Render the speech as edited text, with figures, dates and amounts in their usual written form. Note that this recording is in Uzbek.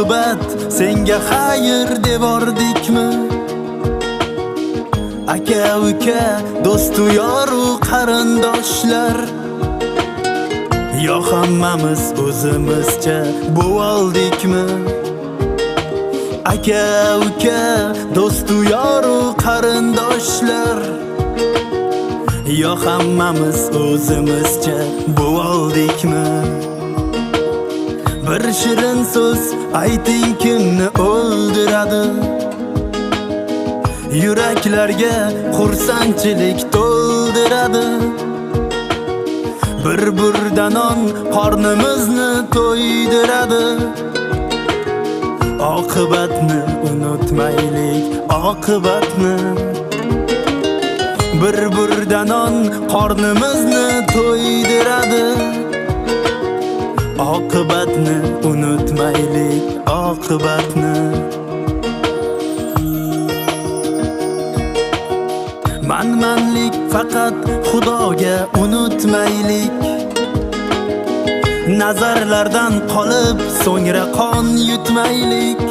oqibat senga xayr devordikmi? Aka uka, do'stu yoru qarindoshlar, yo hammamiz o'zimizcha bo'voldikmi? Aka uka, do'stu yoru qarindoshlar, yo hammamiz o'zimizcha bo'voldikmi? Bir shirin so'z ayting kimni o'ldiradi? Yuraklarga xursandchilik to'ldiradi. Bir burda non qornimizni to'ydiradi. Oqibatni unutmaylik, oqibatni. Bir burda non qornimizni to'ydiradi. Oqibatni unutmaylik, oqibatni. Manmanlik faqat Xudoga unutmaylik. Nazarlardan qolib so'ngra qon yutmaylik.